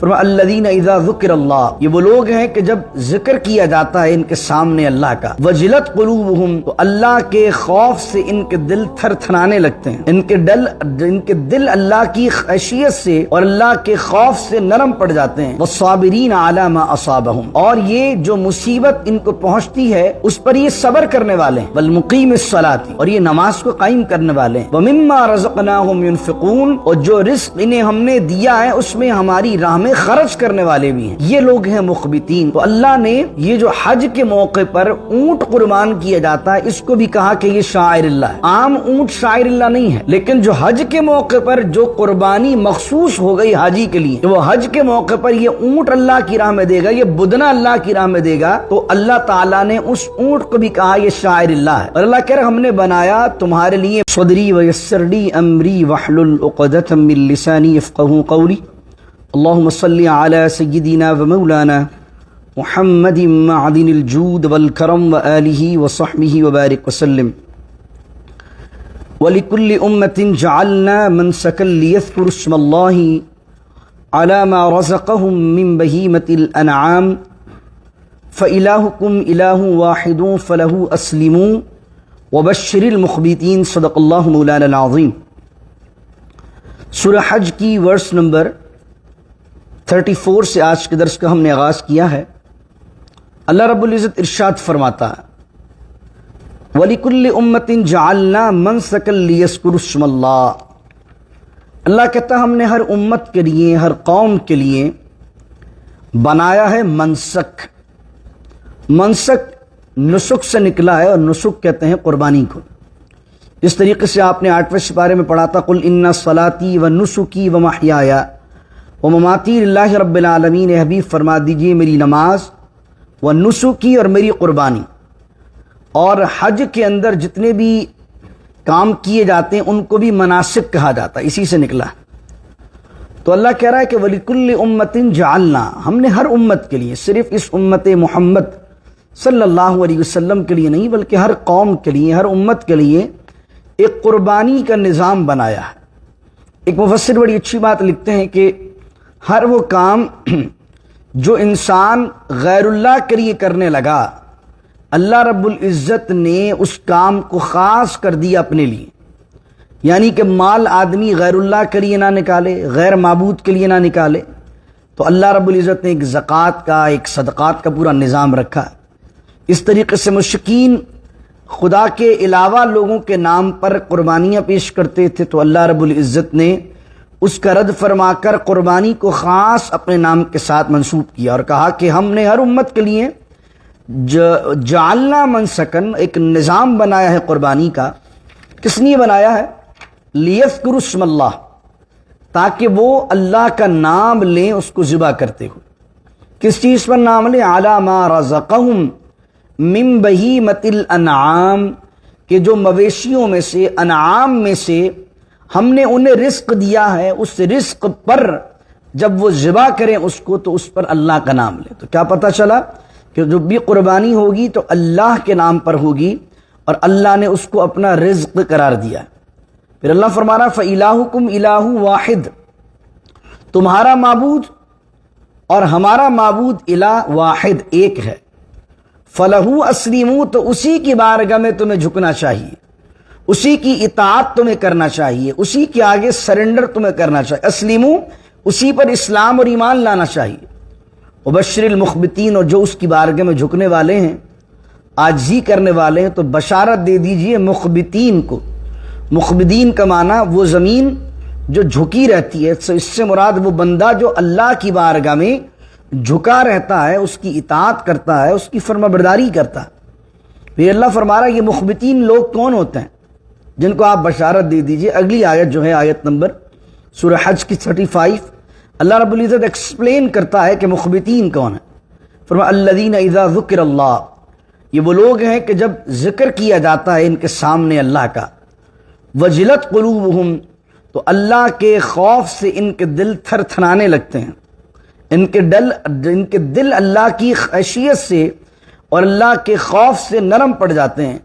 فرمایا الذین اذا ذکر اللہ، یہ وہ لوگ ہیں کہ جب ذکر کیا جاتا ہے ان کے سامنے اللہ کا، وجلت قلوبہم، تو اللہ کے خوف سے ان کے دل تھر تھرانے لگتے ہیں، ان کے دل اللہ کی خشیت سے اور اللہ کے خوف سے نرم پڑ جاتے ہیں، والصابرین علی ما اصابہم، اور یہ جو مصیبت ان کو پہنچتی ہے اس پر یہ صبر کرنے والے ہیں، والمقیم الصلاۃ، اور یہ نماز کو قائم کرنے والے ہیں، ومما رزقناہم ينفقون، اور جو رزق انہیں ہم نے دیا ہے اس میں ہماری راہ میں خرچ کرنے والے بھی ہیں، یہ لوگ ہیں مخبتین۔ تو اللہ نے یہ جو حج کے موقع پر اونٹ قربان کیا جاتا ہے اس کو بھی کہا کہ یہ شاعر اللہ ہے۔ عام اونٹ شاعر اللہ نہیں ہے، لیکن جو حج کے موقع پر جو قربانی مخصوص ہو گئی حاجی کے لیے، وہ حج کے موقع پر یہ اونٹ اللہ کی راہ میں دے گا، یہ بدنہ اللہ کی راہ میں دے گا، تو اللہ تعالیٰ نے اس اونٹ کو بھی کہا یہ شاعر اللہ ہے۔ اور اللہ کہہ رہا ہم نے بنایا تمہارے لیے صدری ویسر لی امری واحلل عقدۃ من لسانی یفقہوا قولی، اللهم صل على سيدنا ومولانا محمد معدن الجود والكرم وآله وصحبه وبارك وسلم، ولكل أمة جعلنا منسكا ليذكروا اسم الله على ما رزقهم من بهيمة الأنعام فإلهكم إله واحد فله أسلموا وبشر المخبتين، صدق الله مولانا العظيم۔ سورہ حج کی ورس نمبر 34 سے آج کے درس کا ہم نے آغاز کیا ہے۔ اللہ رب العزت ارشاد فرماتا ہے وَلِكُلِّ أُمَّةٍ جَعَلْنَا مَنْسَكًا لِيَذْكُرُوا اسْمَ اللَّهِ، اللہ کہتا ہے ہم نے ہر امت کے لیے، ہر قوم کے لیے بنایا ہے منسک۔ منسک نسک سے نکلا ہے، اور نسک کہتے ہیں قربانی کو۔ اس طریقے سے آپ نے 8ویں سپارے میں پڑھا تھا قُلْ إِنَّ صَلَاتِي وَنُسُكِي وَمَحْيَايَ وَمَمَاتِي لِلَّهِ رَبِّ الْعَالَمِينَ، حبیب فرما دیجئے میری نماز و نسکی اور میری قربانی، اور حج کے اندر جتنے بھی کام کیے جاتے ہیں ان کو بھی مناسک کہا جاتا ہے، اسی سے نکلا۔ تو اللہ کہہ رہا ہے کہ وَلِكُلِّ أُمَّةٍ جَعَلْنَا، ہم نے ہر امت کے لیے، صرف اس امت محمد صلی اللہ علیہ وسلم کے لیے نہیں بلکہ ہر قوم کے لیے، ہر امت کے لیے ایک قربانی کا نظام بنایا ہے۔ ایک مفسر بڑی اچھی بات لکھتے ہیں کہ ہر وہ کام جو انسان غیر اللہ کے لیے کرنے لگا، اللہ رب العزت نے اس کام کو خاص کر دیا اپنے لیے، یعنی کہ مال آدمی غیر اللہ کے لیے نہ نکالے، غیر معبود کے لیے نہ نکالے، تو اللہ رب العزت نے ایک زکوٰۃ کا، ایک صدقات کا پورا نظام رکھا۔ اس طریقے سے مشرکین خدا کے علاوہ لوگوں کے نام پر قربانیاں پیش کرتے تھے، تو اللہ رب العزت نے اس کا رد فرما کر قربانی کو خاص اپنے نام کے ساتھ منسوب کیا، اور کہا کہ ہم نے ہر امت کے لیے جعلنا منسکن، ایک نظام بنایا ہے قربانی کا۔ کس لیے بنایا ہے؟ لیذکروا اسم اللہ، تاکہ وہ اللہ کا نام لیں اس کو ذبح کرتے ہوئے۔ کس چیز پر نام لیں؟ علی ما رزقہم من بہیمۃ الانعام، کہ جو مویشیوں میں سے، انعام میں سے ہم نے انہیں رزق دیا ہے، اس رزق پر جب وہ ذبح کریں اس کو تو اس پر اللہ کا نام لیں۔ تو کیا پتہ چلا کہ جو بھی قربانی ہوگی تو اللہ کے نام پر ہوگی، اور اللہ نے اس کو اپنا رزق قرار دیا۔ پھر اللہ فرما رہا فَإِلَٰهُكُمْ إِلَٰهٌ وَاحِدٌ، تمہارا معبود اور ہمارا معبود الہ واحد، ایک ہے۔ فَلَهُ أَسْلِمُوا، تو اسی کی بارگاہ میں تمہیں جھکنا چاہیے، اسی کی اطاعت تمہیں کرنا چاہیے، اسی کے آگے سرنڈر تمہیں کرنا چاہیے۔ اسلموا، اسی پر اسلام اور ایمان لانا چاہیے۔ وبشر المخبتین، اور جو اس کی بارگاہ میں جھکنے والے ہیں، عاجزی کرنے والے ہیں، تو بشارت دے دیجئے مخبتین کو۔ مخبتین کا معنی وہ زمین جو جھکی رہتی ہے، اس سے مراد وہ بندہ جو اللہ کی بارگاہ میں جھکا رہتا ہے، اس کی اطاعت کرتا ہے، اس کی فرما برداری کرتا ہے۔ پھر اللہ فرما رہا ہے یہ مخبتین لوگ کون ہوتے ہیں جن کو آپ بشارت دے دیجئے۔ اگلی آیت جو ہے آیت نمبر سورہ حج کی 35، اللہ رب العزت ایکسپلین کرتا ہے کہ مخبتین کون ہیں۔ فرمایا الذین اذا ذکر اللہ، یہ وہ لوگ ہیں کہ جب ذکر کیا جاتا ہے ان کے سامنے اللہ کا، وجلت قلوبہم، تو اللہ کے خوف سے ان کے دل تھر تھرانے لگتے ہیں، ان کے دل اللہ کی خشیت سے اور اللہ کے خوف سے نرم پڑ جاتے ہیں۔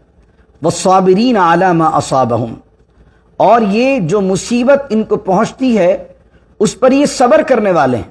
والصابرین علی ما اصابہم، اور یہ جو مصیبت ان کو پہنچتی ہے اس پر یہ صبر کرنے والے ہیں۔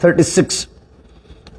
36।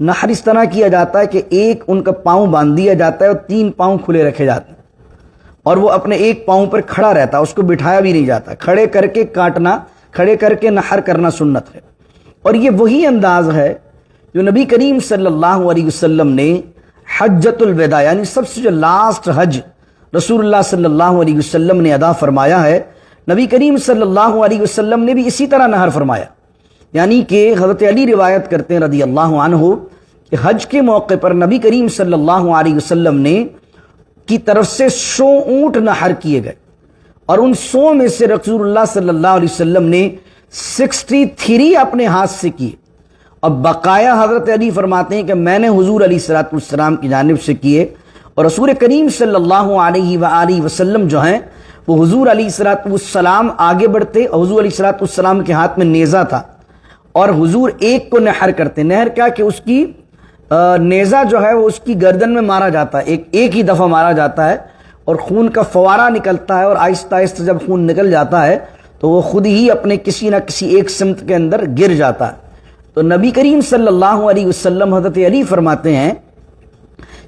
نحر اس طرح کیا جاتا ہے کہ ایک ان کا پاؤں باندھ دیا جاتا ہے اور 3 پاؤں کھلے رکھے جاتے ہیں اور وہ اپنے ایک پاؤں پر کھڑا رہتا ہے, اس کو بٹھایا بھی نہیں جاتا, کھڑے کر کے کاٹنا, کھڑے کر کے نحر کرنا سنت ہے. اور یہ وہی انداز ہے جو نبی کریم صلی اللہ علیہ وسلم نے حجۃ الوداع یعنی سب سے جو لاسٹ حج رسول اللہ صلی اللہ علیہ وسلم نے ادا فرمایا ہے, نبی کریم صلی اللہ علیہ وسلم نے بھی اسی طرح نحر فرمایا. یعنی کہ حضرت علی روایت کرتے ہیں رضی اللہ عنہ کہ حج کے موقع پر نبی کریم صلی اللہ علیہ وسلم نے کی طرف سے 100 اونٹ نحر کیے گئے اور ان 100 میں سے رسول اللہ صلی اللہ علیہ وسلم نے 63 اپنے ہاتھ سے کیے اور بقایا حضرت علی فرماتے ہیں کہ میں نے حضور علیہ الصلوۃ والسلام کی جانب سے کیے اور رسول کریم صلی اللہ علیہ وآلہ وسلم جو ہیں وہ حضور علیہ الصلوۃ والسلام آگے بڑھتے اور حضور علیہ الصلوۃ والسلام کے ہاتھ میں نیزہ تھا اور حضور ایک کو نحر کرتے. نحر کیا کہ اس کی نیزہ جو ہے وہ اس کی گردن میں مارا جاتا ہے, ایک ہی دفعہ مارا جاتا ہے اور خون کا فوارہ نکلتا ہے اور آہستہ آہستہ جب خون نکل جاتا ہے تو وہ خود ہی اپنے کسی نہ کسی ایک سمت کے اندر گر جاتا ہے. تو نبی کریم صلی اللہ علیہ وسلم حضرت علی فرماتے ہیں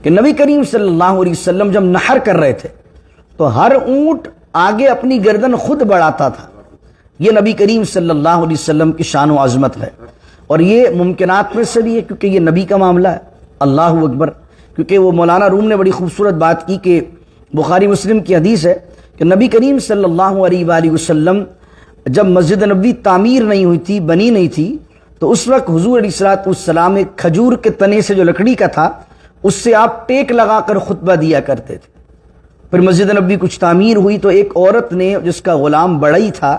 کہ نبی کریم صلی اللہ علیہ وسلم جب نحر کر رہے تھے تو ہر اونٹ آگے اپنی گردن خود بڑھاتا تھا. یہ نبی کریم صلی اللہ علیہ وسلم کی شان و عظمت ہے اور یہ ممکنات میں سے بھی ہے کیونکہ یہ نبی کا معاملہ ہے. اللہ اکبر. کیونکہ وہ مولانا روم نے بڑی خوبصورت بات کی کہ بخاری مسلم کی حدیث ہے کہ نبی کریم صلی اللہ علیہ وآلہ وسلم جب مسجد نبوی تعمیر نہیں ہوئی تھی, بنی نہیں تھی, تو اس وقت حضور علیہ الصلوۃ والسلام ایک کھجور کے تنے سے جو لکڑی کا تھا اس سے آپ ٹیک لگا کر خطبہ دیا کرتے تھے. پھر مسجد نبوی کچھ تعمیر ہوئی تو ایک عورت نے, جس کا غلام بڑھئی تھا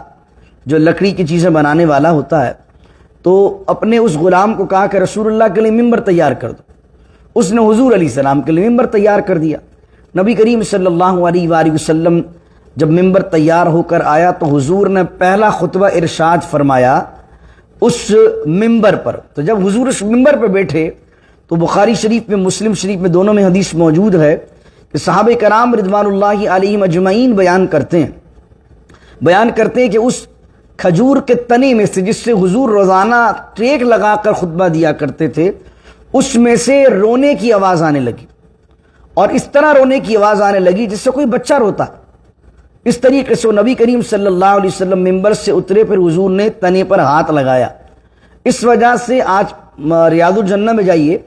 جو لکڑی کی چیزیں بنانے والا ہوتا ہے, تو اپنے اس غلام کو کہا کہ رسول اللہ کے لیے ممبر تیار کر دو. اس نے حضور علیہ السلام کے لیے ممبر تیار کر دیا. نبی کریم صلی اللہ علیہ وآلہ وسلم جب ممبر تیار ہو کر آیا تو حضور نے پہلا خطبہ ارشاد فرمایا اس ممبر پر. تو جب حضور اس ممبر پہ بیٹھے تو بخاری شریف میں, مسلم شریف میں, دونوں میں حدیث موجود ہے کہ صحابہ کرام رضوان اللہ علیہم اجمعین بیان کرتے ہیں کہ اس کھجور کے تنے میں سے جس سے حضور روزانہ ٹیک لگا کر خطبہ دیا کرتے تھے اس میں سے رونے کی آواز آنے لگی اور اس طرح رونے کی آواز آنے لگی جس سے کوئی بچہ روتا. اس طریقے سے نبی کریم صلی اللہ علیہ وسلم ممبر سے اترے, پھر حضور نے تنے پر ہاتھ لگایا. اس وجہ سے آج ریاض الجنہ میں جائیے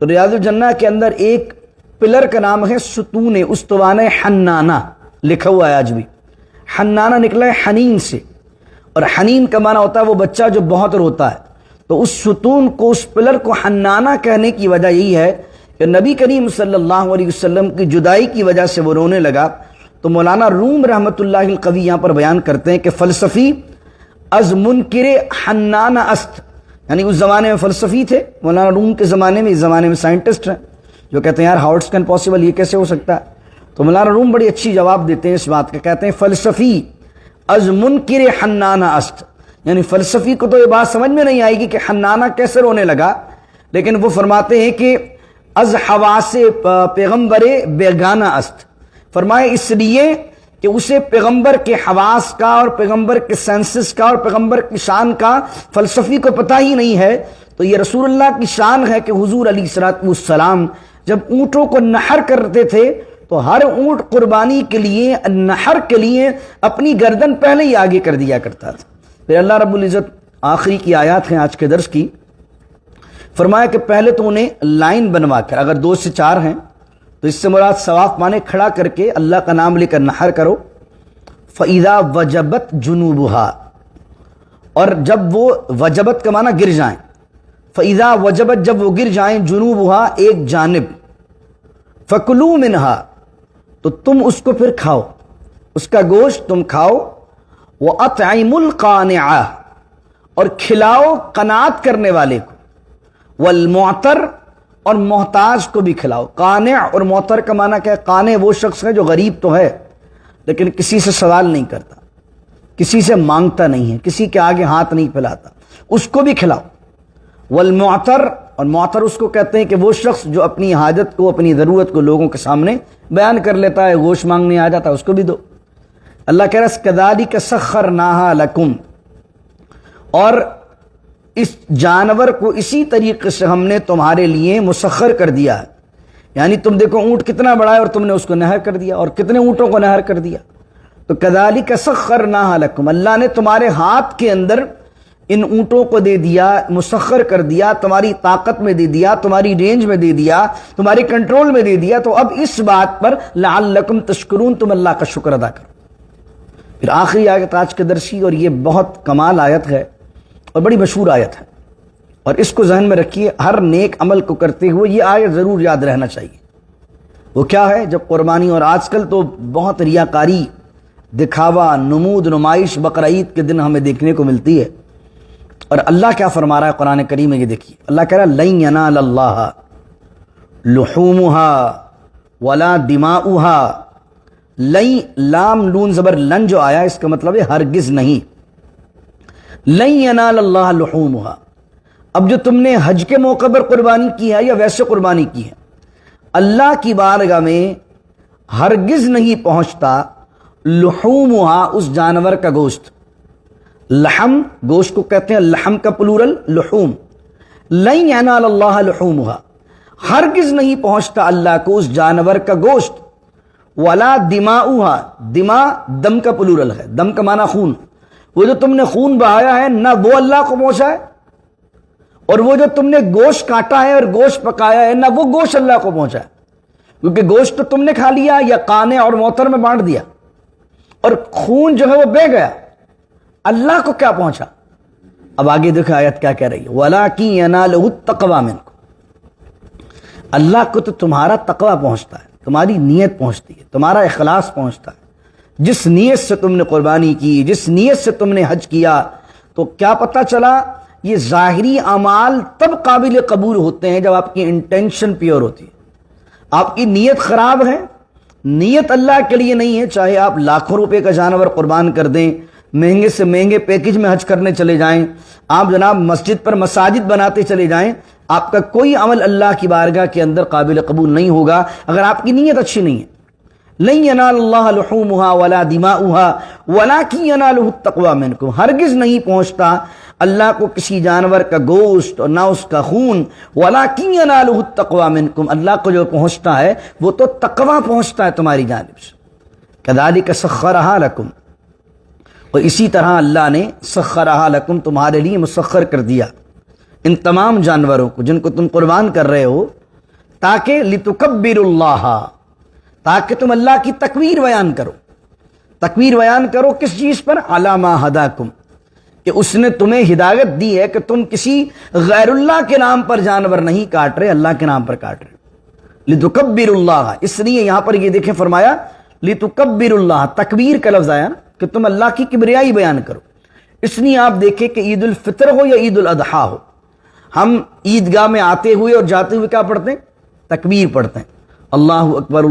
تو ریاض الجنہ کے اندر ایک پلر کا نام ہے ستون استوانہ حنانہ, لکھا ہوا ہے آج بھی. حنانہ نکلا ہے حنین سے اور حنین کا معنی ہوتا ہے وہ بچہ جو بہت روتا ہے. تو اس ستون کو, اس پلر کو حنانہ کہنے کی وجہ یہی ہے کہ نبی کریم صلی اللہ علیہ وسلم کی جدائی کی وجہ سے وہ رونے لگا. تو مولانا روم رحمۃ اللہ القوی یہاں پر بیان کرتے ہیں کہ فلسفی از منکر حنانہ است, یعنی اس زمانے میں فلسفی تھے مولانا روم کے زمانے میں, اس زمانے میں سائنٹسٹ ہیں جو کہتے ہیں یار ہاؤ اٹس کین پاسبل, یہ کیسے ہو سکتا ہے. تو مولانا روم بڑی اچھی جواب دیتے ہیں اس بات کا, کہتے ہیں فلسفی از منکر حنانہ است, یعنی فلسفی کو تو یہ بات سمجھ میں نہیں آئے گی کہ حنانہ کیسے رونے لگا, لیکن وہ فرماتے ہیں کہ از حواس پیغمبر بیگانہ است, فرمائے اس لیے کہ اسے پیغمبر کے حواس کا اور پیغمبر کے سینسز کا اور پیغمبر کی شان کا فلسفی کو پتہ ہی نہیں ہے. تو یہ رسول اللہ کی شان ہے کہ حضور علیہ الصلوۃ والسلام جب اونٹوں کو نحر کرتے تھے تو ہر اونٹ قربانی کے لیے, نحر کے لیے اپنی گردن پہلے ہی آگے کر دیا کرتا تھا. پھر اللہ رب العزت آخری کی آیات ہیں آج کے درس کی, فرمایا کہ پہلے تو انہیں لائن بنوا کر, اگر 2 سے 4 ہیں تو اس سے مراد ثواب مانے کھڑا کر کے اللہ کا نام لے کر نحر کرو. فَإِذَا وَجَبَتْ جُنُوبُهَا, اور جب وہ وجبت کا معنی گر جائیں, فَإِذَا وَجَبَتْ جب وہ گر جائیں, جُنُوبُهَا ایک جانب, فَكُلُوا مِنْهَا تو تم اس کو پھر کھاؤ, اس کا گوشت تم کھاؤ. وَأَطْعِمُوا الْقَانِعَ اور کھلاؤ قناعت کرنے والے کو, وَالْمُعْتَرَ اور محتاج کو بھی کھلاؤ. قانع اور معتر کا معنی کیا ہے؟ قانع وہ شخص ہے جو غریب تو ہے لیکن کسی سے سوال نہیں کرتا, کسی سے مانگتا نہیں ہے, کسی کے آگے ہاتھ نہیں پھیلاتا, اس کو بھی کھلاؤ. والمعتر, اور معتر اس کو کہتے ہیں کہ وہ شخص جو اپنی حاجت کو, اپنی ضرورت کو لوگوں کے سامنے بیان کر لیتا ہے, گوشت مانگنے آ جاتا ہے, اس کو بھی دو. اللہ کہہ رہا ہے کذالک سخرناہا لکم, اور اس جانور کو اسی طریقے سے ہم نے تمہارے لیے مسخر کر دیا ہے. یعنی تم دیکھو اونٹ کتنا بڑا ہے اور تم نے اس کو نہر کر دیا, اور کتنے اونٹوں کو نہر کر دیا. تو کذالک سخرناھا لکم, اللہ نے تمہارے ہاتھ کے اندر ان اونٹوں کو دے دیا, مسخر کر دیا, تمہاری طاقت میں دے دیا, تمہاری رینج میں دے دیا, تمہارے کنٹرول میں دے دیا. تو اب اس بات پر لعلکم تشکرون, تم اللہ کا شکر ادا کرو. پھر آخری آیت آج کے درس کی, اور یہ بہت کمال آیت ہے اور بڑی مشہور آیت ہے, اور اس کو ذہن میں رکھیے. ہر نیک عمل کو کرتے ہوئے یہ آیت ضرور یاد رہنا چاہیے. وہ کیا ہے؟ جب قربانی, اور آج کل تو بہت ریاکاری, دکھاوا, نمود, نمائش بقرعید کے دن ہمیں دیکھنے کو ملتی ہے. اور اللہ کیا فرما رہا ہے قرآن کریم میں, یہ دیکھیے. اللہ کہہ رہا ہے لن ینال اللہ لحومها ولا دماؤها. لن, لام نون زبر لن جو آیا اس کا مطلب ہے ہرگز نہیں. لن ینال اللہ لحومها. اب جو تم نے حج کے موقع پر قربانی کی ہے یا ویسے قربانی کی ہے, اللہ کی بارگاہ میں ہرگز نہیں پہنچتا لحومها, اس جانور کا گوشت. لحم گوشت کو کہتے ہیں, لحم کا پلورل لحوم. لن ینال اللہ لحومها, ہرگز نہیں پہنچتا اللہ کو اس جانور کا گوشت. ولا دماؤها, دما دم کا پلورل ہے, دم کا معنی خون. وہ جو تم نے خون بہایا ہے نہ وہ اللہ کو پہنچا ہے, اور وہ جو تم نے گوشت کاٹا ہے اور گوشت پکایا ہے نہ وہ گوشت اللہ کو پہنچا ہے. کیونکہ گوشت تو تم نے کھا لیا یا قانے اور موتر میں بانٹ دیا, اور خون جو ہے وہ بہہ گیا, اللہ کو کیا پہنچا. اب آگے دیکھو آیت کیا کہہ رہی ہے, وَلَٰكِن يَنَالُهُ التَّقْوَىٰ مِنكُمْ. اللہ کو تو تمہارا تقویٰ پہنچتا ہے, تمہاری نیت پہنچتی ہے, تمہارا اخلاص پہنچتا ہے. جس نیت سے تم نے قربانی کی, جس نیت سے تم نے حج کیا, تو کیا پتہ چلا یہ ظاہری اعمال تب قابل قبول ہوتے ہیں جب آپ کی انٹینشن پیور ہوتی ہے. آپ کی نیت خراب ہے, نیت اللہ کے لیے نہیں ہے, چاہے آپ لاکھوں روپے کا جانور قربان کر دیں, مہنگے سے مہنگے پیکج میں حج کرنے چلے جائیں, آپ جناب مسجد پر مساجد بناتے چلے جائیں, آپ کا کوئی عمل اللہ کی بارگاہ کے اندر قابل قبول نہیں ہوگا اگر آپ کی نیت اچھی نہیں ہے. لن ینال اللہ لحومها ولا دماؤها ولکن ینالہ التقویٰ منکم. ہرگز نہیں پہنچتا اللہ کو کسی جانور کا گوشت اور نہ اس کا خون. ولکن ینالہ التقویٰ منکم, اللہ کو جو پہنچتا ہے وہ تو تقویٰ پہنچتا ہے تمہاری جانب سے. کذالک سخرھا لکم, اور اسی طرح اللہ نے سخرھا لکم, تمہارے لیے مسخر کر دیا ان تمام جانوروں کو جن کو تم قربان کر رہے ہو, تاکہ لتکبروا اللہ, تاکہ تم اللہ کی تکبیر بیان کرو. تکبیر بیان کرو کس چیز پر؟ علی ما ہداکم, کہ اس نے تمہیں ہدایت دی ہے کہ تم کسی غیر اللہ کے نام پر جانور نہیں کاٹ رہے, اللہ کے نام پر کاٹ رہے. لتکبروا اللہ, اس لیے یہاں پر یہ دیکھیں فرمایا لتکبروا اللہ, تکبیر کا لفظ آیا کہ تم اللہ کی کبریائی بیان کرو. اس لیے آپ دیکھیں کہ عید الفطر ہو یا عید الاضحیٰ ہو, ہم عیدگاہ میں آتے ہوئے اور جاتے ہوئے کیا پڑھتے ہیں؟ تکبیر پڑھتے ہیں. اللہ اکبر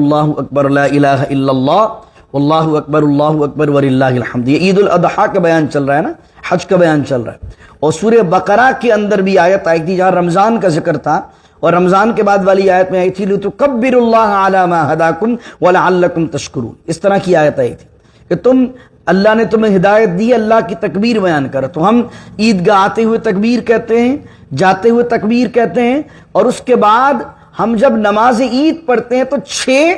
لا الہ الا اللہ واللہ اکبر وللہ الحمد. یہ عید الاضحیٰ کا بیان چل رہا ہے نا, حج کا بیان چل رہا ہے. اور سورہ بقرہ کے اندر بھی آیت آئی تھی جہاں رمضان کا ذکر تھا, اور رمضان کے بعد والی آیت میں آئی تھی لتکبروا اللہ علی ما ہداکم ولعلکم تشکرون. اس طرح کی آیت آئی تھی کہ تم, اللہ نے تمہیں ہدایت دی, اللہ کی تکبیر بیان کرو. تو ہم عیدگاہ آتے ہوئے تکبیر کہتے ہیں, جاتے ہوئے تکبیر کہتے ہیں, اور اس کے بعد ہم جب نماز عید پڑھتے ہیں تو 6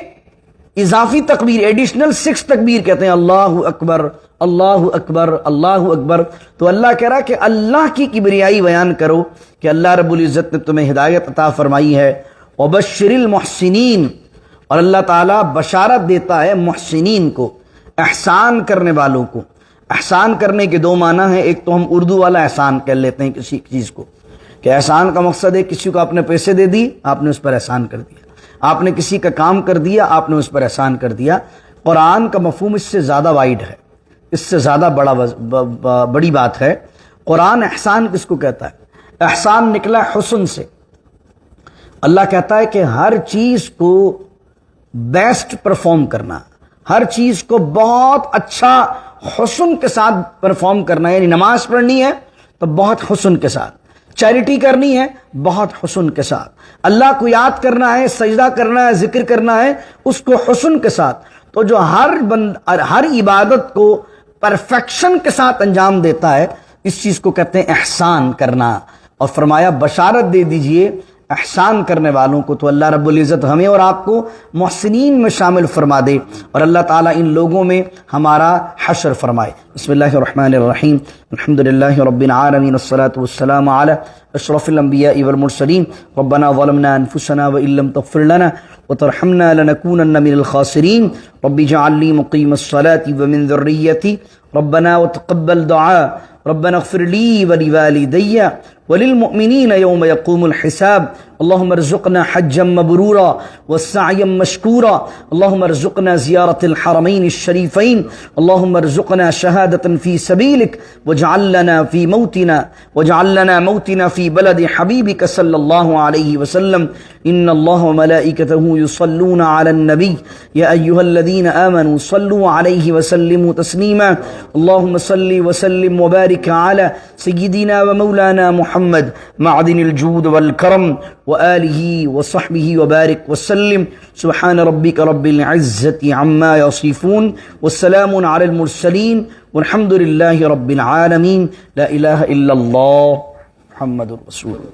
اضافی تکبیر, ایڈیشنل 6 تکبیر کہتے ہیں, اللہ اکبر اللہ اکبر اللہ اکبر. تو اللہ کہہ رہا ہے کہ اللہ کی کبریائی بیان کرو کہ اللہ رب العزت نے تمہیں ہدایت عطا فرمائی ہے. وبشر المحسنین, اور اللہ تعالیٰ بشارت دیتا ہے محسنین کو, احسان کرنے والوں کو. احسان کرنے کے 2 معنی ہیں, ایک تو ہم اردو والا احسان کہہ لیتے ہیں کسی چیز کو, کہ احسان کا مقصد ہے کسی کو آپ نے پیسے دے دی, آپ نے اس پر احسان کر دیا, آپ نے کسی کا کام کر دیا, آپ نے اس پر احسان کر دیا. قرآن کا مفہوم اس سے زیادہ وائڈ ہے, اس سے زیادہ بڑی بات ہے. قرآن احسان کس کو کہتا ہے؟ احسان نکلا حسن سے. اللہ کہتا ہے کہ ہر چیز کو بیسٹ پرفارم کرنا, ہر چیز کو بہت اچھا حسن کے ساتھ پرفارم کرنا. یعنی نماز پڑھنی ہے تو بہت حسن کے ساتھ, چیریٹی کرنی ہے بہت حسن کے ساتھ, اللہ کو یاد کرنا ہے, سجدہ کرنا ہے, ذکر کرنا ہے, اس کو حسن کے ساتھ. تو جو ہر عبادت کو پرفیکشن کے ساتھ انجام دیتا ہے, اس چیز کو کہتے ہیں احسان کرنا، اور فرمایا بشارت دے دیجئے احسان کرنے والوں کو، تو اللہ رب العزت ہمیں اور آپ کو محسنین میں شامل فرما دے، اور اللہ تعالیٰ ان لوگوں میں ہمارا حشر فرمائے۔ بسم اللہ الرحمن الرحیم، الحمدللہ رب العالمین، والصلاة والسلام علی اشرف الانبیاء والمرسلین، ربنا ظلمنا انفسنا وان لم تغفر لنا وترحمنا لنكونن من الخاسرین، رب اجعل لي مقیم الصلاة ومن ذریتی، ربنا وتقبل دعاء، ربنا اغفر لي ولوالدي وللمؤمنين يوم يقوم الحساب، اللهم ارزقنا حجا مبرورا وسعيا مشكورا، اللهم ارزقنا زيارة الحرمين الشريفين، اللهم ارزقنا شهادة في سبيلك، واجعل لنا موتنا في بلد حبيبك صلى الله عليه وسلم، إن الله وملائكته يصلون على النبي يا أيها الذين آمنوا صلوا عليه وسلموا تسليما، اللهم صل وسلم وبارك على سيدنا ومولانا محمد معدن الجود والكرم وآله وصحبه وبارك وسلم، سبحان ربك رب العزة عما يصفون، والسلام على المرسلين، والحمد لله رب العالمين، لا إله إلا الله محمد رسول الله۔